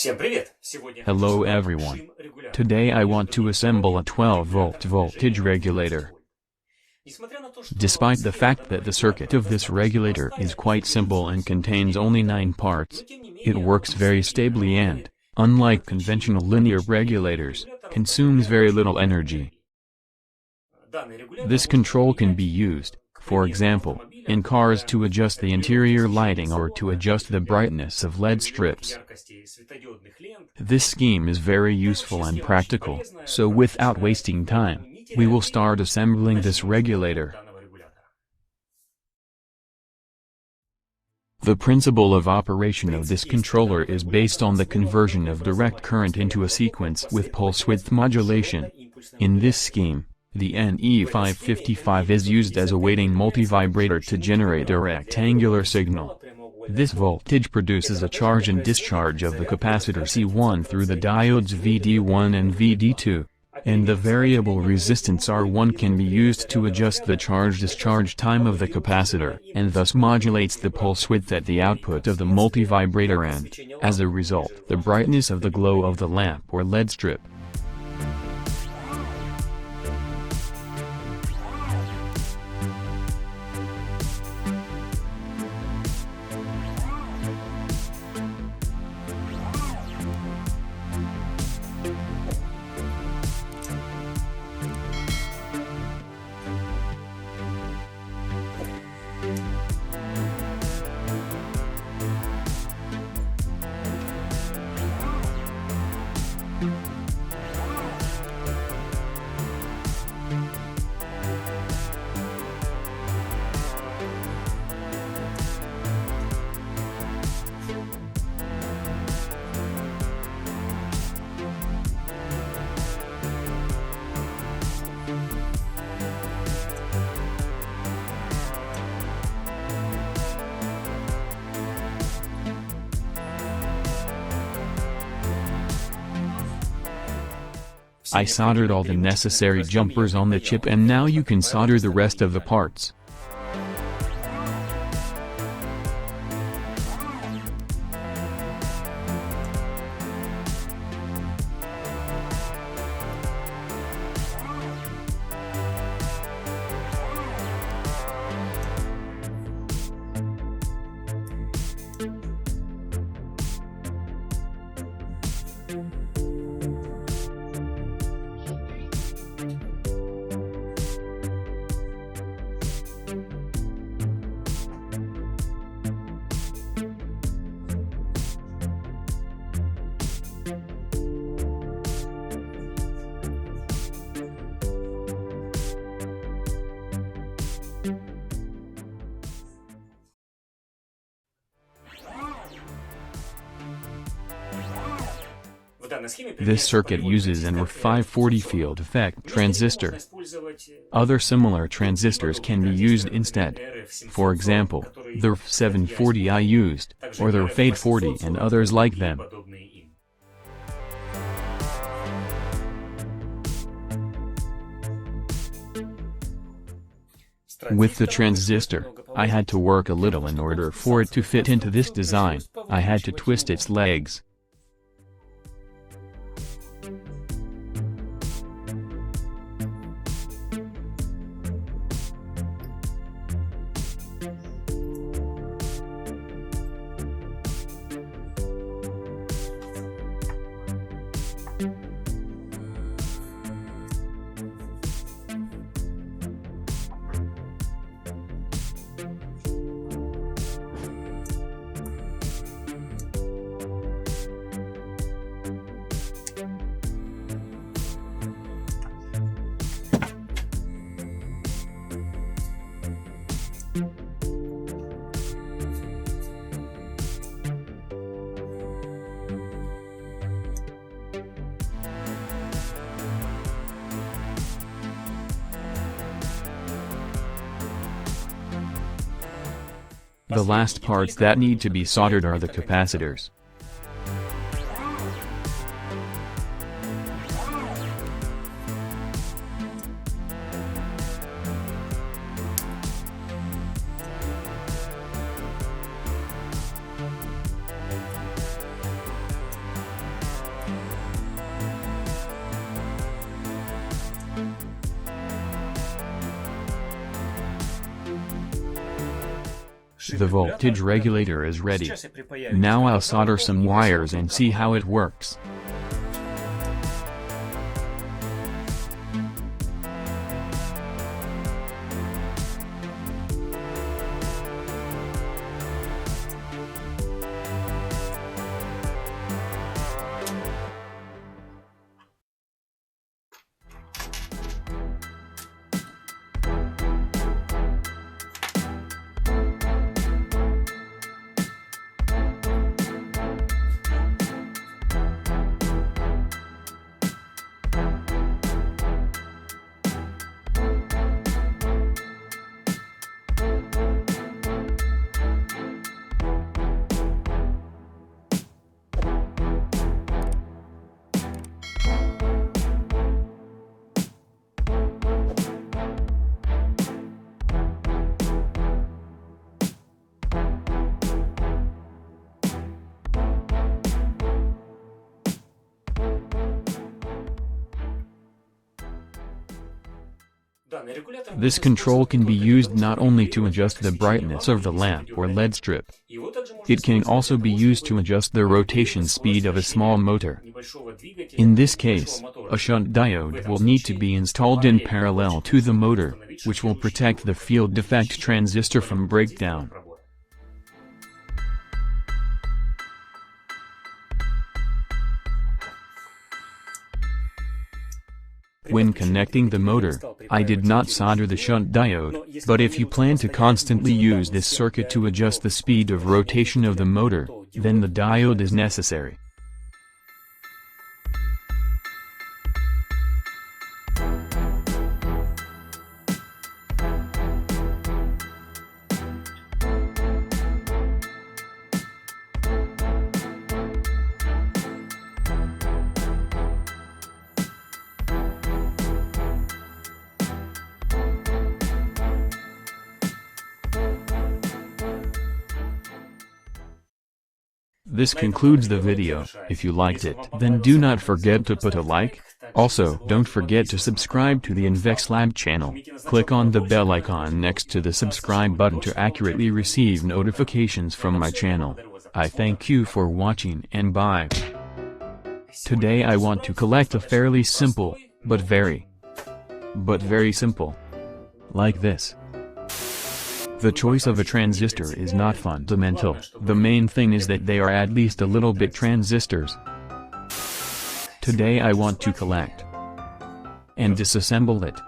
Hello everyone. Today I want to assemble a 12-volt voltage regulator. Despite the fact that the circuit of this regulator is quite simple and contains only 9 parts, it works very stably and, unlike conventional linear regulators, consumes very little energy. This control can be used, for example, in cars to adjust the interior lighting or to adjust the brightness of LED strips. This scheme is very useful and practical, so without wasting time, we will start assembling this regulator. The principle of operation of this controller is based on the conversion of direct current into a sequence with pulse width modulation. In this scheme, the NE555 is used as a weighting multivibrator to generate a rectangular signal. This voltage produces a charge and discharge of the capacitor C1 through the diodes VD1 and VD2, and the variable resistance R1 can be used to adjust the charge-discharge time of the capacitor, and thus modulates the pulse width at the output of the multivibrator and, as a result, the brightness of the glow of the lamp or LED strip. I soldered all the necessary jumpers on the chip, and now you can solder the rest of the parts. This circuit uses an R540 field effect transistor. Other similar transistors can be used instead. For example, the R740 I used, or the R840 and others like them. With the transistor, I had to work a little in order for it to fit into this design. I had to twist its legs. The last parts that need to be soldered are the capacitors. The voltage regulator is ready. Now I'll solder some wires and see how it works. This control can be used not only to adjust the brightness of the lamp or LED strip. It can also be used to adjust the rotation speed of a small motor. In this case, a shunt diode will need to be installed in parallel to the motor, which will protect the field defect transistor from breakdown. When connecting the motor, I did not solder the shunt diode, but if you plan to constantly use this circuit to adjust the speed of rotation of the motor, then the diode is necessary. This concludes the video. If you liked it, then do not forget to put a like. Also, don't forget to subscribe to the Invexlab channel. Click on the bell icon next to the subscribe button to accurately receive notifications from my channel. I thank you for watching and bye. Today I want to collect a fairly simple, but very simple. Like this. The choice of a transistor is not fundamental. The main thing is that they are at least a little bit transistors. Today I want to collect and disassemble it.